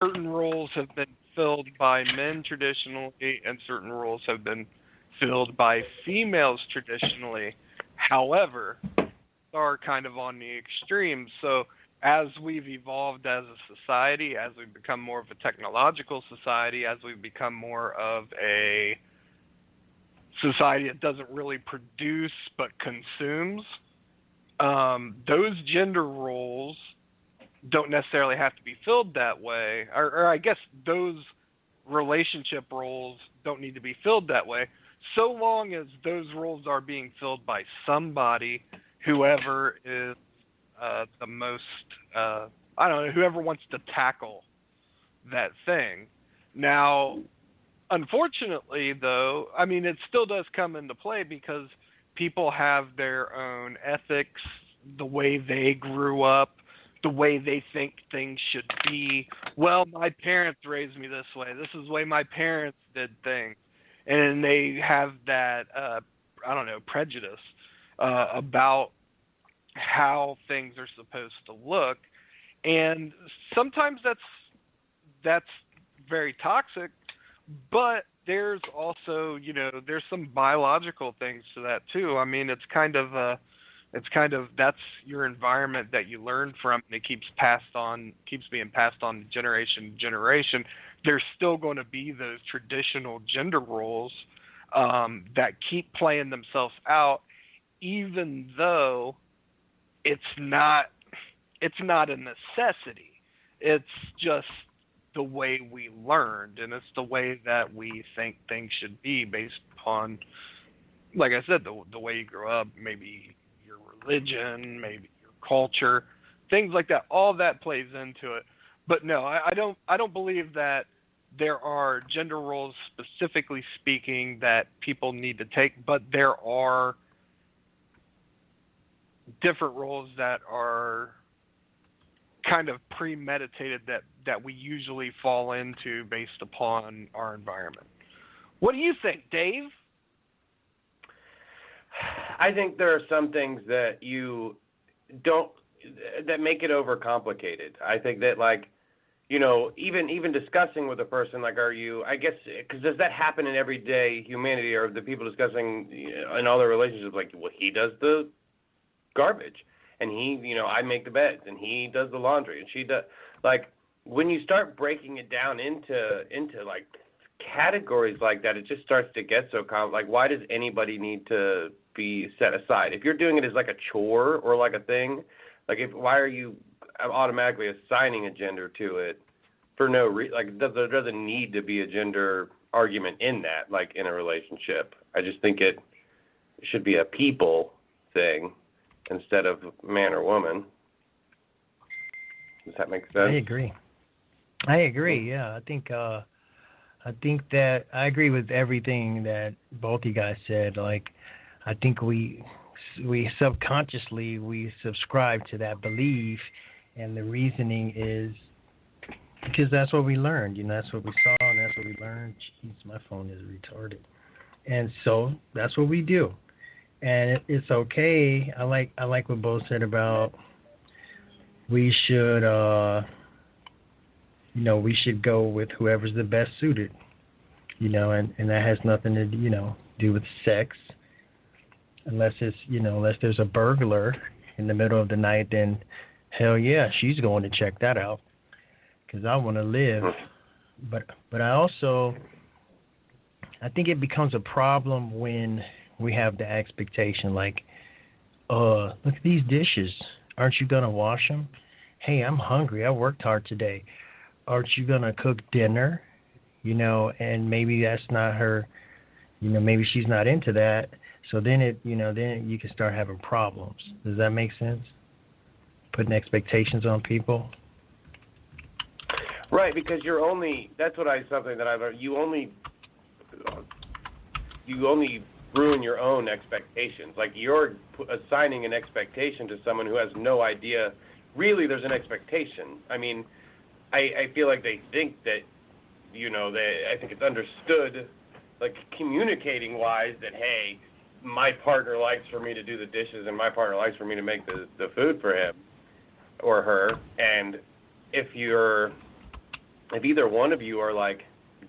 certain roles have been filled by men traditionally, and certain roles have been filled by females traditionally. However, are kind of on the extremes. So as we've evolved as a society, as we've become more of a technological society, as we've become more of a society that doesn't really produce but consumes, those gender roles don't necessarily have to be filled that way, or I guess those relationship roles don't need to be filled that way, so long as those roles are being filled by somebody, whoever is the most, I don't know, whoever wants to tackle that thing. Now, unfortunately, though, I mean, it still does come into play because people have their own ethics, the way they grew up, the way they think things should be. Well, my parents raised me this way. This is the way my parents did things. And they have that, I don't know, prejudice about how things are supposed to look. And sometimes that's very toxic, but there's also, there's some biological things to that too. I mean, it's kind of that's your environment that you learn from, and it keeps being passed on generation to generation. There's still going to be those traditional gender roles that keep playing themselves out, even though it's not a necessity. It's just the way we learned, and it's the way that we think things should be based upon, like I said, the way you grew up, maybe your religion, maybe your culture, things like that. All that plays into it. But no, I don't believe that there are gender roles, specifically speaking, that people need to take, but there are different roles that are kind of premeditated that we usually fall into based upon our environment. What do you think, Dave? I think there are some things that that make it overcomplicated. I think that, like, even discussing with a person, like, I guess, because does that happen in everyday humanity, or the people discussing in all their relationships, like, well, he does the garbage, and I make the beds, and he does the laundry, and she does, like, when you start breaking it down into like categories like that, it just starts to get so like, why does anybody need to be set aside? If you're doing it as like a chore or like a thing, like, why are you automatically assigning a gender to it for no reason? Like, there doesn't need to be a gender argument in that, like, in a relationship. I just think it should be a people thing instead of man or woman. Does that make sense? I agree. Yeah, I think that I agree with everything that both you guys said. Like, I think we subconsciously subscribe to that belief, and the reasoning is because that's what we learned. That's what we saw, and that's what we learned. Jeez, my phone is retarded, and so that's what we do. And it's okay. I like what Bo said about we should we should go with whoever's the best suited, and that has nothing to do with sex, unless it's unless there's a burglar in the middle of the night, then hell yeah, she's going to check that out because I want to live. But I think it becomes a problem when we have the expectation, like, look at these dishes. Aren't you going to wash them? Hey, I'm hungry. I worked hard today. Aren't you going to cook dinner? And maybe that's not her, maybe she's not into that. So then then you can start having problems. Does that make sense? Putting expectations on people? Right, because that's something that I've learned. You only ruin your own expectations. Like, you're assigning an expectation to someone who has no idea really there's an expectation. I mean, I feel like they think that, I think it's understood, like, communicating wise, that, hey, my partner likes for me to do the dishes and my partner likes for me to make the food for him or her. And if you're if either one of you are like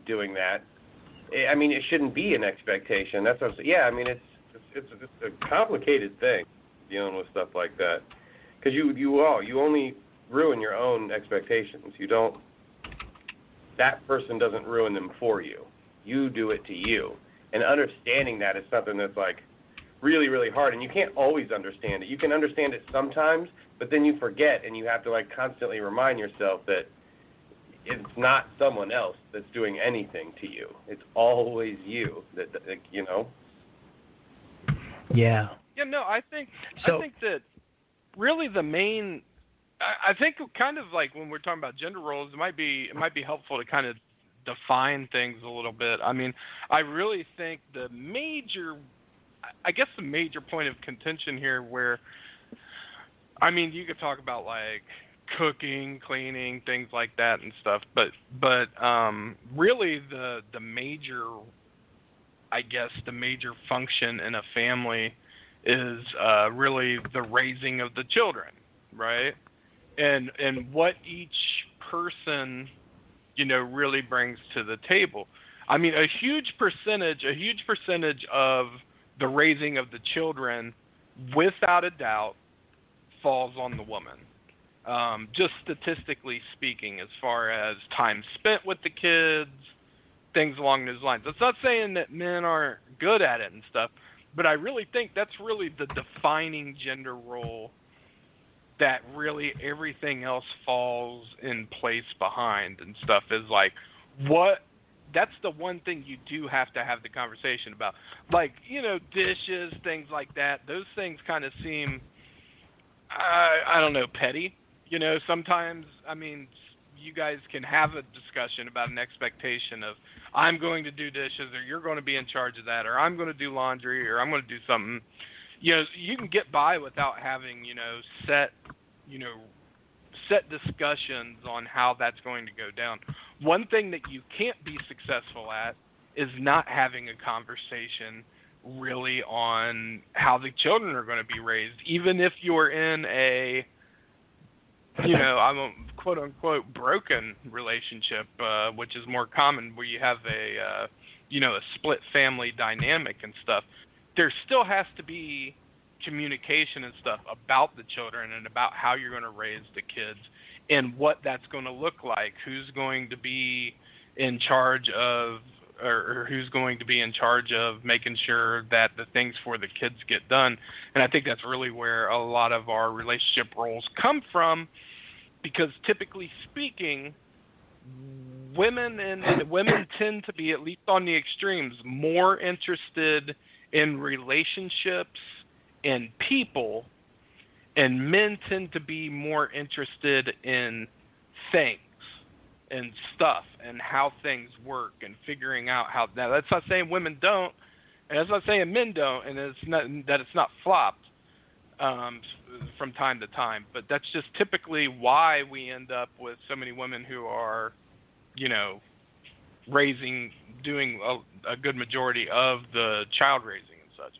doing that, I mean, it shouldn't be an expectation. That's what I'm saying. Yeah, I mean, it's a complicated thing dealing with stuff like that, because you only ruin your own expectations. That person doesn't ruin them for you. You do it to you, and understanding that is something that's like really, really hard, and you can't always understand it. You can understand it sometimes, but then you forget, and you have to like constantly remind yourself that it's not someone else that's doing anything to you. It's always you that you know. Yeah. Yeah, no, I think that really the main, I think kind of like when we're talking about gender roles, it might be helpful to kind of define things a little bit. I mean, I really think the major point of contention here, where, I mean, you could talk about like cooking, cleaning, things like that and stuff, but really the major, I guess, the major function in a family is really the raising of the children, right? And what each person, you know, really brings to the table. I mean, a huge percentage of the raising of the children, without a doubt, falls on the woman. Just statistically speaking, as far as time spent with the kids, things along those lines. That's not saying that men aren't good at it and stuff, but I really think that's really the defining gender role that really everything else falls in place behind and stuff, is like, that's the one thing you do have to have the conversation about. Like, you know, dishes, things like that. Those things kind of seem, I don't know, petty. You know, sometimes, I mean, you guys can have a discussion about an expectation of, I'm going to do dishes, or you're going to be in charge of that, or I'm going to do laundry, or I'm going to do something. You know, you can get by without having, set discussions on how that's going to go down. One thing that you can't be successful at is not having a conversation really on how the children are going to be raised, even if you're in a, I'm a quote unquote broken relationship, which is more common, where you have a split family dynamic and stuff. There still has to be communication and stuff about the children and about how you're going to raise the kids and what that's going to look like, who's going to be in charge of, or who's going to be in charge of making sure that the things for the kids get done. And I think that's really where a lot of our relationship roles come from, because typically speaking, women tend to be, at least on the extremes, more interested in relationships and people, and men tend to be more interested in things and stuff and how things work and figuring out how. Now, that's not saying women don't, and that's not saying men don't, and it's not flopped from time to time, but that's just typically why we end up with so many women who are, doing a good majority of the child raising and such.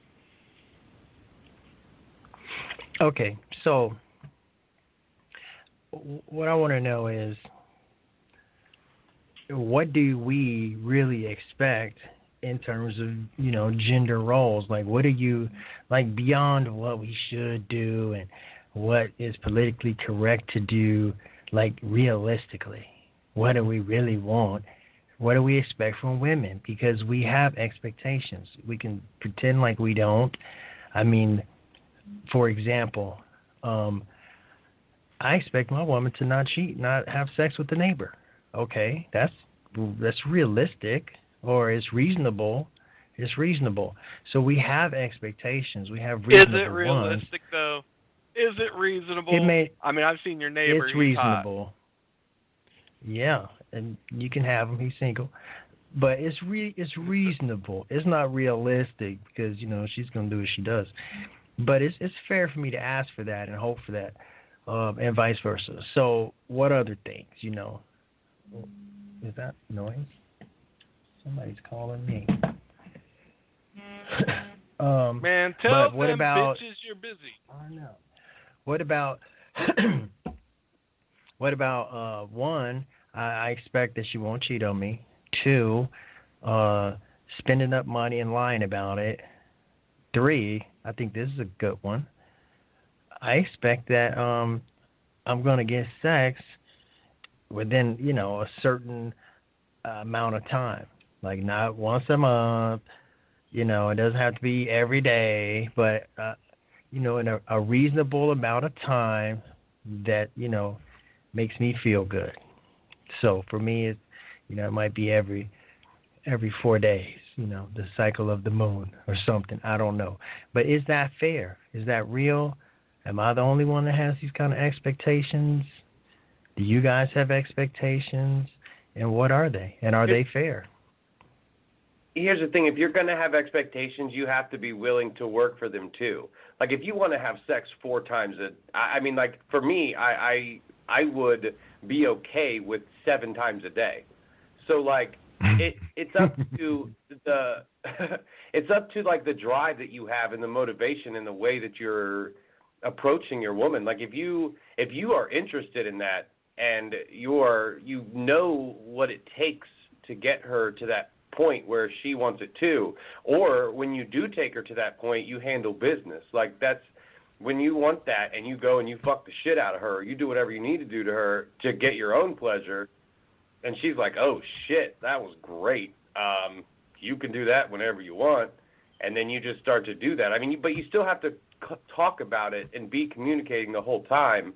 Okay, so what I want to know is, what do we really expect in terms of, gender roles? Like, what are you, like, beyond what we should do and what is politically correct to do, like, realistically? What do we really want? What do we expect from women? Because we have expectations. We can pretend like we don't. I mean, for example, I expect my woman to not cheat, not have sex with the neighbor. Okay, that's realistic, or it's reasonable. It's reasonable. So we have expectations. We have reasonable ones. Is it realistic, though? Is it reasonable? I mean, I've seen your neighbor. It's reasonable. Yeah, and you can have him. He's single. But it's reasonable. It's not realistic, because, she's going to do what she does. But it's fair for me to ask for that and hope for that, and vice versa. So what other things, Is that noise? Somebody's calling me. Man, tell them bitches you're busy. I know. What about one, I expect that she won't cheat on me. 2, spending up money and lying about it. 3, I think this is a good one. I expect that I'm going to get sex within, a certain amount of time. Like not once a month, it doesn't have to be every day, but, in a reasonable amount of time that, makes me feel good. So for me, it might be every 4 days, the cycle of the moon or something. I don't know. But is that fair? Is that real? Am I the only one that has these kind of expectations? Do you guys have expectations? And what are they? And are they fair? Here's the thing. If you're going to have expectations, you have to be willing to work for them too. Like if you want to have sex 4 times for me, I would be okay with 7 times a day. So like it's up to it's up to like the drive that you have and the motivation and the way that you're approaching your woman. Like if you are interested in that and you know what it takes to get her to that point where she wants it too, or when you do take her to that point, you handle business. Like that's when you want that and you go and you fuck the shit out of her, you do whatever you need to do to her to get your own pleasure, and she's like, oh shit, that was great, you can do that whenever you want, and then you just start to do that. I mean, but you still have to talk about it and be communicating the whole time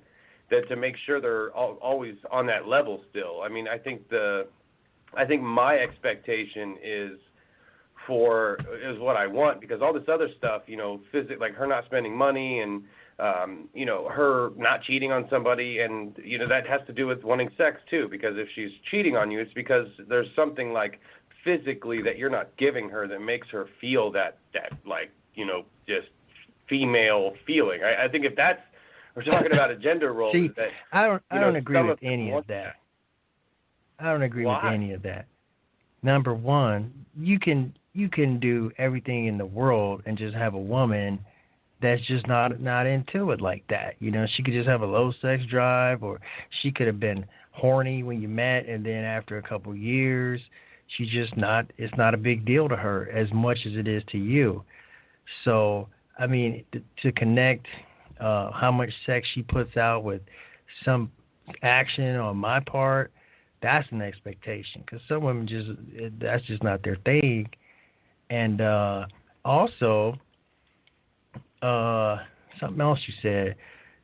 that to make sure they're always on that level still. I mean, I think my expectation is what I want, because all this other stuff, like her not spending money and, her not cheating on somebody, and, that has to do with wanting sex too, because if she's cheating on you, it's because there's something like physically that you're not giving her that makes her feel that like, just female feeling. I think if we're talking about a gender role. See, that, I don't agree with any of that. I don't agree with any of that. Number one, you can do everything in the world and just have a woman that's just not into it like that. She could just have a low sex drive, or she could have been horny when you met, and then after a couple of years, she's just not. It's not a big deal to her as much as it is to you. So, I mean, to connect how much sex she puts out with some action on my part, that's an expectation, because some women that's just not their thing. And also, something else you said,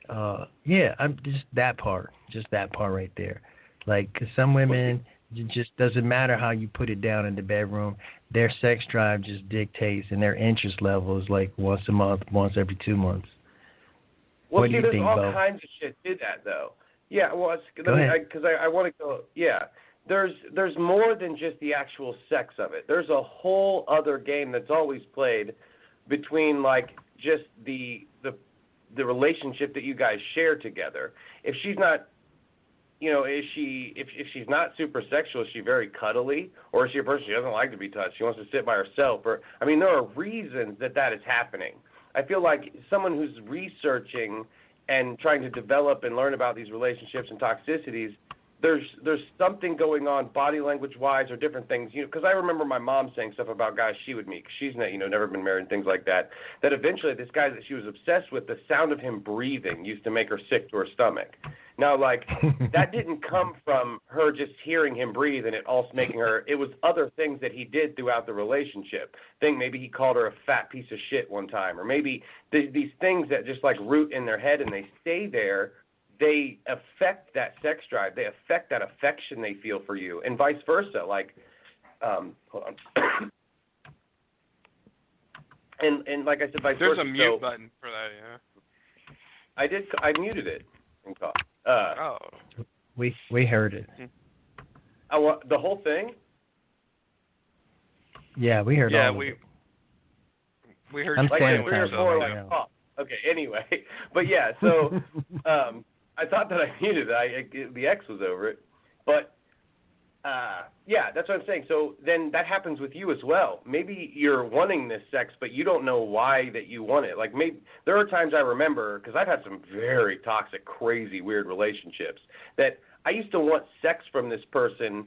I'm just that part right there. Like, 'cause some women, it just doesn't matter how you put it down in the bedroom, their sex drive just dictates, and their interest level is like once a month, once every 2 months. Well, what do you there's think, all Bo? kinds of shit to that, though. Yeah, well, because I want to go. Yeah, there's more than just the actual sex of it. There's a whole other game that's always played between like just the relationship that you guys share together. If she's not, if she's not super sexual, is she very cuddly, or is she a person she doesn't like to be touched? She wants to sit by herself, or there are reasons that is happening. I feel like someone who's researching and trying to develop and learn about these relationships and toxicities, there's something going on body language-wise or different things. Because I remember my mom saying stuff about guys she would meet. 'Cause she's never been married and things like that. That eventually this guy that she was obsessed with, the sound of him breathing used to make her sick to her stomach. Now, like, that didn't come from her just hearing him breathe and it also making her. It was other things that he did throughout the relationship. Maybe he called her a fat piece of shit one time, or maybe these things that just like root in their head and they stay there. They affect that sex drive. They affect that affection they feel for you, and vice versa. Like, hold on. and like I said, vice versa. There's a mute button for that, yeah. I muted it. We heard it. The whole thing? Yeah, we heard all of it. We heard I'm you like saying 3 or 4 like, oh, okay, anyway. But yeah, so I thought that I muted it. The X was over it. But Yeah, that's what I'm saying. So then that happens with you as well. Maybe you're wanting this sex, but you don't know why that you want it. Like maybe there are times I remember, because I've had some very toxic, crazy, weird relationships, that I used to want sex from this person,